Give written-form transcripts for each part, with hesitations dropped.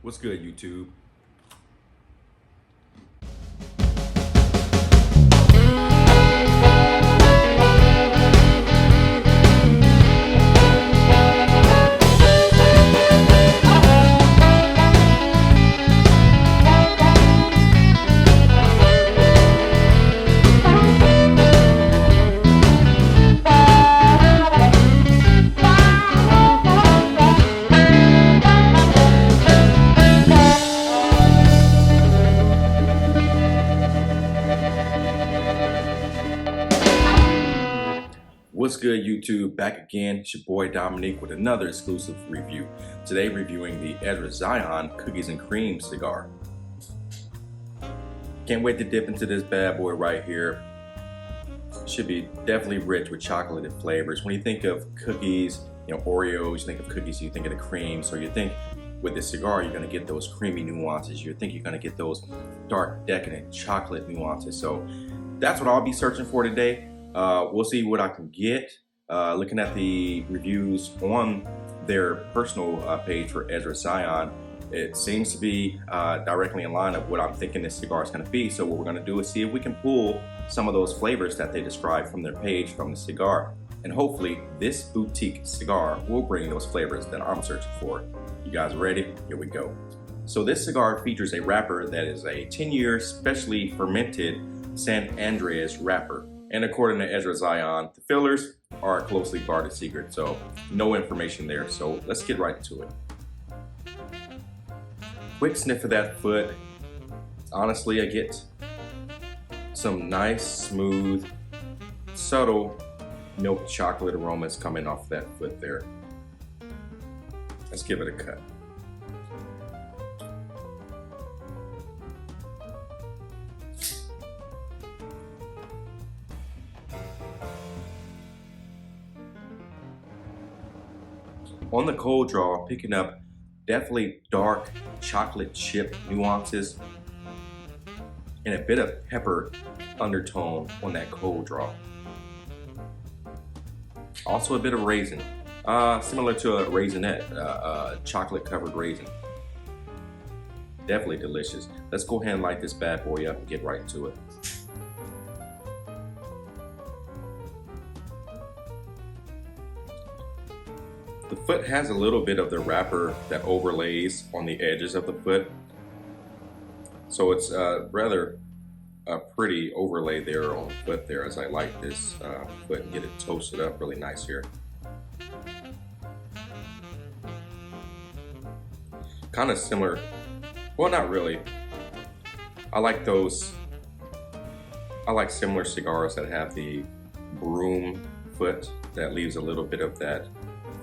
What's good, YouTube? What's good, YouTube? Back again. It's your boy Dominique with another exclusive review. Today reviewing the Ezra Zion Cookies and Cream cigar. Can't wait to dip into this bad boy right here. Should be definitely rich with chocolated flavors. When you think of cookies, you know, Oreos, you think of cookies, you think of the cream. So you think with this cigar, you're gonna get those creamy nuances. You think you're gonna get those dark, decadent chocolate nuances. So that's what I'll be searching for today. We'll see what I can get. Looking at the reviews on their personal page for Ezra Zion, it seems to be directly in line of what I'm thinking this cigar is going to be. So what we're going to do is see if we can pull some of those flavors that they describe from their page from the cigar. And hopefully this boutique cigar will bring those flavors that I'm searching for. You guys ready? Here we go. So this cigar features a wrapper that is a 10-year specially fermented San Andreas wrapper. And according to Ezra Zion, the fillers are a closely guarded secret, so no information there. So let's get right into it. Quick sniff of that foot. Honestly, I get some nice, smooth, subtle milk chocolate aromas coming off that foot there. Let's give it a cut. On the cold draw, picking up definitely dark chocolate chip nuances and a bit of pepper undertone on that cold draw. Also a bit of raisin, similar to a raisinette, chocolate covered raisin. Definitely delicious. Let's go ahead and light this bad boy up and get right into it. The foot has a little bit of the wrapper that overlays on the edges of the foot. So it's rather a pretty overlay there on the foot there as I light this foot and get it toasted up really nice here. Kind of similar, well, not really. I like similar cigars that have the broom foot that leaves a little bit of that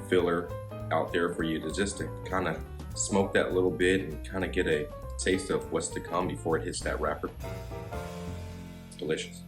filler out there for you to just kind of smoke that little bit and kind of get a taste of what's to come before it hits that wrapper. Delicious.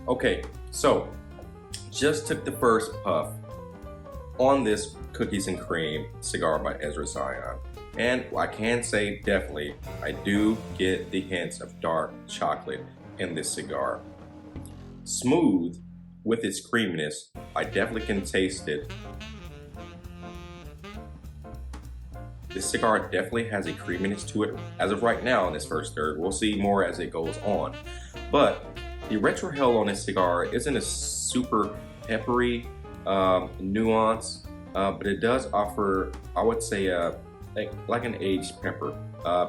Okay, so just took the first puff on this cookies and cream cigar by Ezra Zion. And I can say definitely, I do get the hints of dark chocolate in this cigar. Smooth with its creaminess, I definitely can taste it. This cigar definitely has a creaminess to it as of right now in this first third. We'll see more as it goes on. But the retrohale on this cigar isn't a super peppery nuance, but it does offer, I would say, like an aged pepper.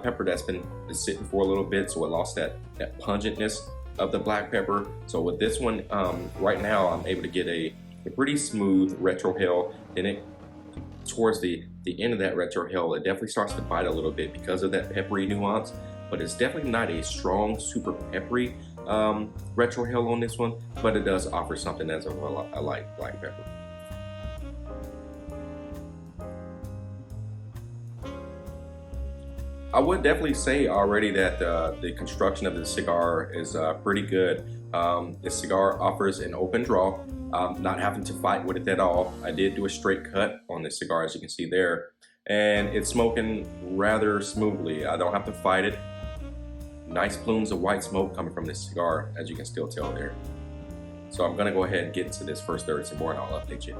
Pepper that's been sitting for a little bit, so it lost that pungentness of the black pepper. So with this one, right now, I'm able to get a pretty smooth retrohale. Then it, towards the end of that retrohale, it definitely starts to bite a little bit because of that peppery nuance, but it's definitely not a strong, super peppery retrohale on this one, but it does offer something that's a light black pepper. I would definitely say already that the construction of the cigar is pretty good. The cigar offers an open draw, not having to fight with it at all. I did do a straight cut on the cigar, as you can see there, and it's smoking rather smoothly. I don't have to fight it. Nice plumes of white smoke coming from this cigar, as you can still tell there. So I'm gonna go ahead and get into this first third some more, and I'll update you.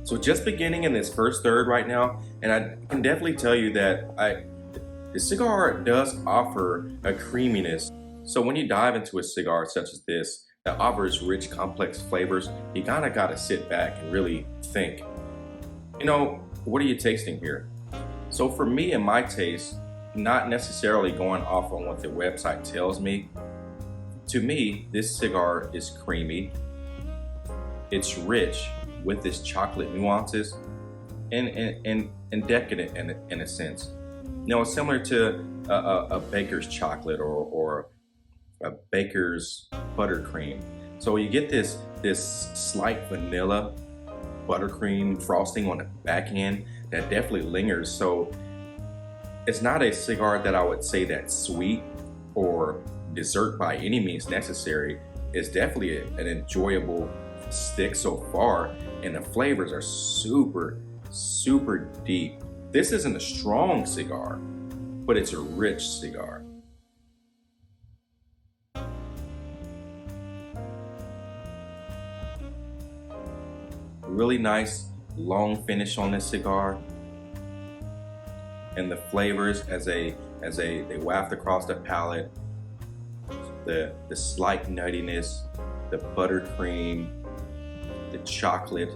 So just beginning in this first third right now, and I can definitely tell you that the cigar does offer a creaminess. So when you dive into a cigar such as this that offers rich, complex flavors, you kind of got to sit back and really think, you know, what are you tasting here? So for me and my taste, not necessarily going off on what the website tells me, to me, this cigar is creamy, it's rich with its chocolate nuances and decadent in a sense. You know, it's similar to a baker's chocolate or a baker's buttercream. So you get this slight vanilla buttercream frosting on the back end that definitely lingers. So it's not a cigar that I would say that's sweet or dessert by any means necessary. It's definitely an enjoyable stick so far, and the flavors are super deep. This isn't a strong cigar, but it's a rich cigar. Really nice long finish on this cigar, and the flavors as they waft across the palate, the slight nuttiness, the buttercream, the chocolate.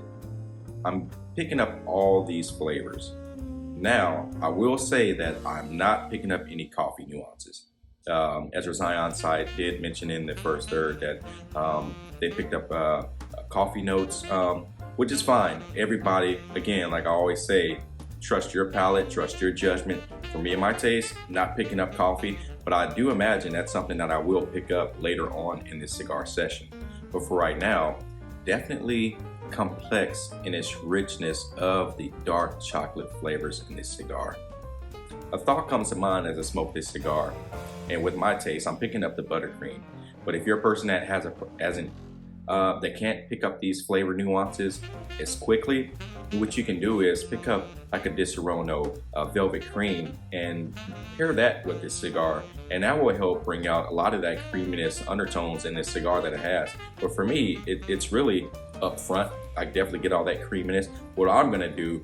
I'm picking up all these flavors. Now, I will say that I'm not picking up any coffee nuances. Ezra Zion's side did mention in the first third that they picked up coffee notes, which is fine. Everybody, again, like I always say, trust your palate, trust your judgment. For me and my taste, not picking up coffee, but I do imagine that's something that I will pick up later on in this cigar session. But for right now, definitely complex in its richness of the dark chocolate flavors in this cigar. A thought comes to mind as I smoke this cigar, and with my taste, I'm picking up the buttercream. But if you're a person that that can't pick up these flavor nuances as quickly, what you can do is pick up like a Di Serono velvet cream and pair that with this cigar, and that will help bring out a lot of that creaminess undertones in this cigar that it has. But for me, it's really up front. I definitely get all that creaminess. What I'm gonna do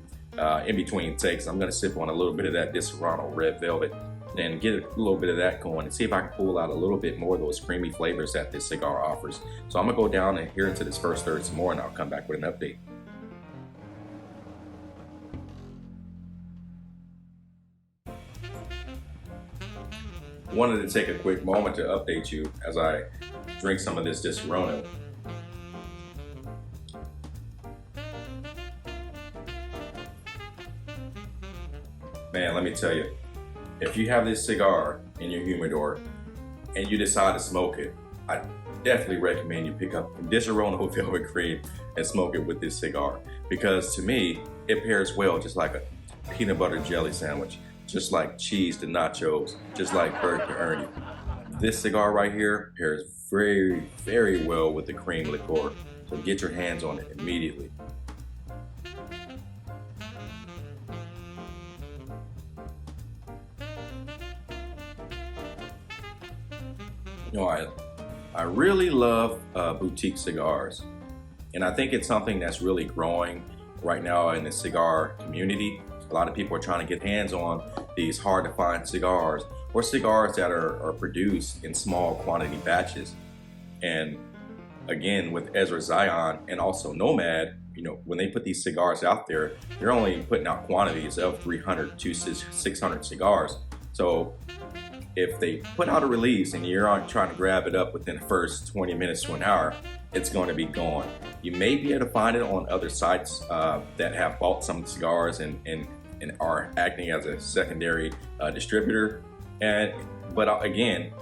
in between takes, I'm gonna sip on a little bit of that Di Serono red velvet and get a little bit of that going and see if I can pull out a little bit more of those creamy flavors that this cigar offers. So I'm gonna go down and here into this first third some more, and I'll come back with an update. Wanted to take a quick moment to update you as I drink some of this Di Serono. Man, let me tell you, if you have this cigar in your humidor and you decide to smoke it, I definitely recommend you pick up Di Serono velvet cream and smoke it with this cigar, because to me, it pairs well just like a peanut butter jelly sandwich, just like cheese to nachos, just like burger to Ernie. This cigar right here pairs very well with the cream liqueur, so get your hands on it immediately. You know, I really love boutique cigars, and I think it's something that's really growing right now in the cigar community. A lot of people are trying to get hands on these hard to find cigars, or cigars that are produced in small quantity batches. And again, with Ezra Zion and also Nomad, you know, when they put these cigars out there, they're only putting out quantities of 300 to 600 cigars. So if they put out a release and you're trying to grab it up within the first 20 minutes to an hour, it's going to be gone. You may be able to find it on other sites that have bought some cigars and are acting as a secondary distributor. But again,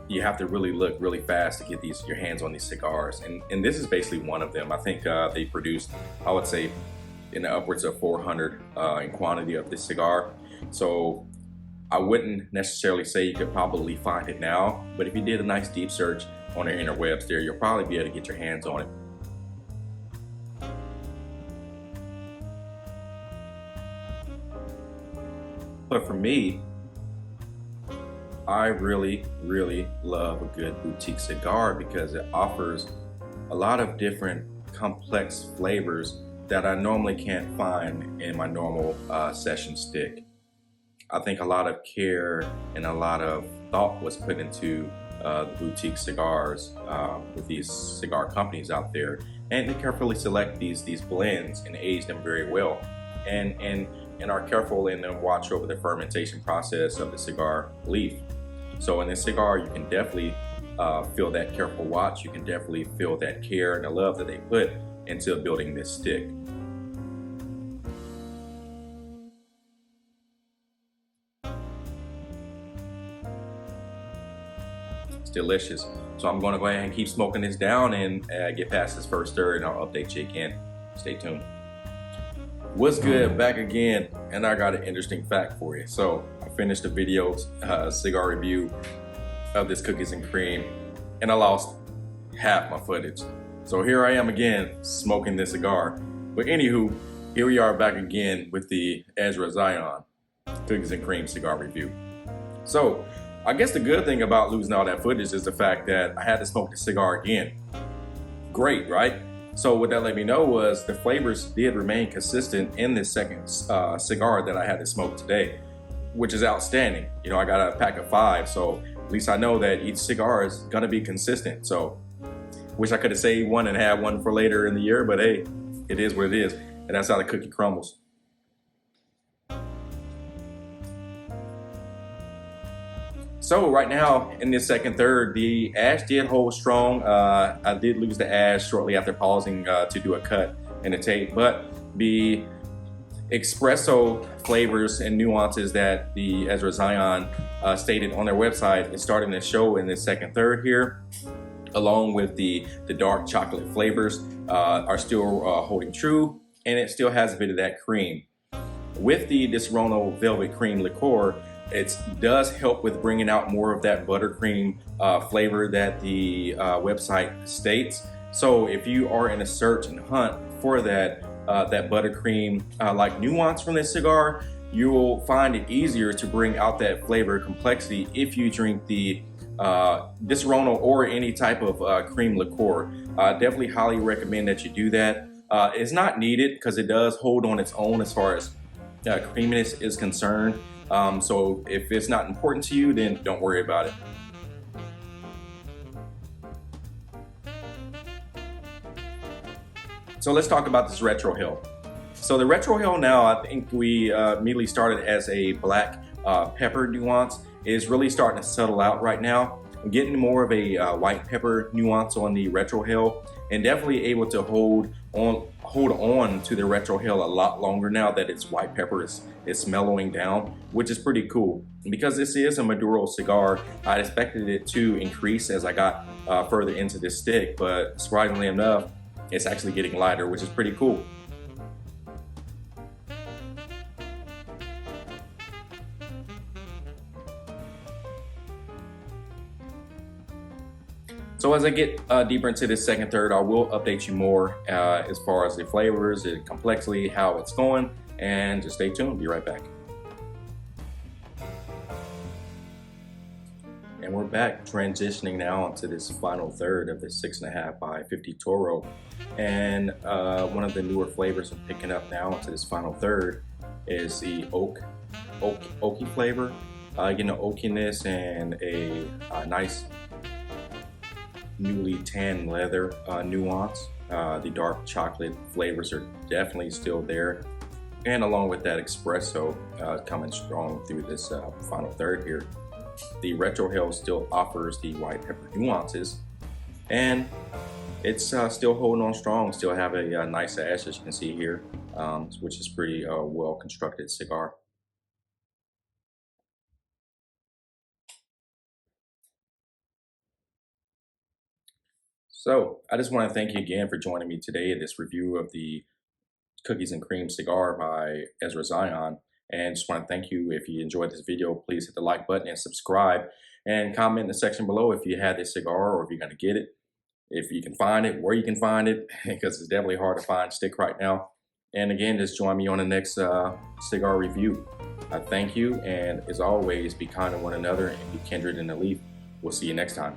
you have to really look really fast to get your hands on these cigars, and this is basically one of them. I think they produced, I would say, in the upwards of 400 in quantity of this cigar. So I wouldn't necessarily say you could probably find it now, but if you did a nice deep search on the interwebs there, you'll probably be able to get your hands on it. But for me, I really love a good boutique cigar because it offers a lot of different complex flavors that I normally can't find in my normal session stick. I think a lot of care and a lot of thought was put into the boutique cigars with these cigar companies out there, and they carefully select these blends and age them very well, and are careful in them watch over the fermentation process of the cigar leaf. So in this cigar, you can definitely feel that careful watch. You can definitely feel that care and the love that they put into building this stick. It's delicious. So I'm going to go ahead and keep smoking this down and get past this first third, and I'll update you again. Stay tuned. What's good? Back again, and I got an interesting fact for you. So I finished the video cigar review of this cookies and cream, and I lost half my footage. So here I am again smoking this cigar. But anywho, here we are back again with the Ezra Zion cookies and cream cigar review. So I guess the good thing about losing all that footage is the fact that I had to smoke the cigar again. Great, right? So what that let me know was the flavors did remain consistent in this second cigar that I had to smoke today, which is outstanding. You know, I got a pack of 5, so at least I know that each cigar is gonna be consistent. So wish I could have saved one and had one for later in the year, but hey, it is what it is. And that's how the cookie crumbles. So right now in this second third, the ash did hold strong. I did lose the ash shortly after pausing to do a cut in the tape, but the espresso flavors and nuances that the Ezra Zion stated on their website is starting to show in this second third here, along with the dark chocolate flavors are still holding true, and it still has a bit of that cream. With the Disaronno Velvet Cream liqueur, it does help with bringing out more of that buttercream flavor that the website states. So if you are in a search and hunt for that buttercream like nuance from this cigar, you will find it easier to bring out that flavor complexity if you drink the Disaronno or any type of cream liqueur. Definitely highly recommend that you do that. It's not needed because it does hold on its own as far as creaminess is concerned. So if it's not important to you, then don't worry about it. So let's talk about this retro hill. So the retro hill now, I think we immediately started as a black pepper nuance. Is really starting to settle out right now. I'm getting more of a white pepper nuance on the retro hill, and definitely able to hold on to the retro hill a lot longer now that its white pepper is mellowing down, which is pretty cool. Because this is a Maduro cigar, I expected it to increase as I got further into this stick, but surprisingly enough, it's actually getting lighter, which is pretty cool. So as I get deeper into this second third, I will update you more as far as the flavors, the complexity, how it's going, and just stay tuned. Be right back. And we're back, transitioning now into this final third of the 6.5 by 50 Toro. And one of the newer flavors I'm picking up now into this final third is the oaky flavor. Getting an oakiness and a nice newly tan leather nuance. The dark chocolate flavors are definitely still there, and along with that espresso coming strong through this final third here. The retro hill still offers the white pepper nuances, and it's still holding on strong. Still have a nice ash, as you can see here, which is pretty well constructed cigar. So I just want to thank you again for joining me today in this review of the Cookies and Cream Cigar by Ezra Zion. And just want to thank you. If you enjoyed this video, please hit the like button and subscribe, and comment in the section below if you had this cigar or if you're going to get it, if you can find it, where you can find it, because it's definitely hard to find stick right now. And again, just join me on the next cigar review. I thank you, and as always, be kind to one another and be kindred in the leaf. We'll see you next time.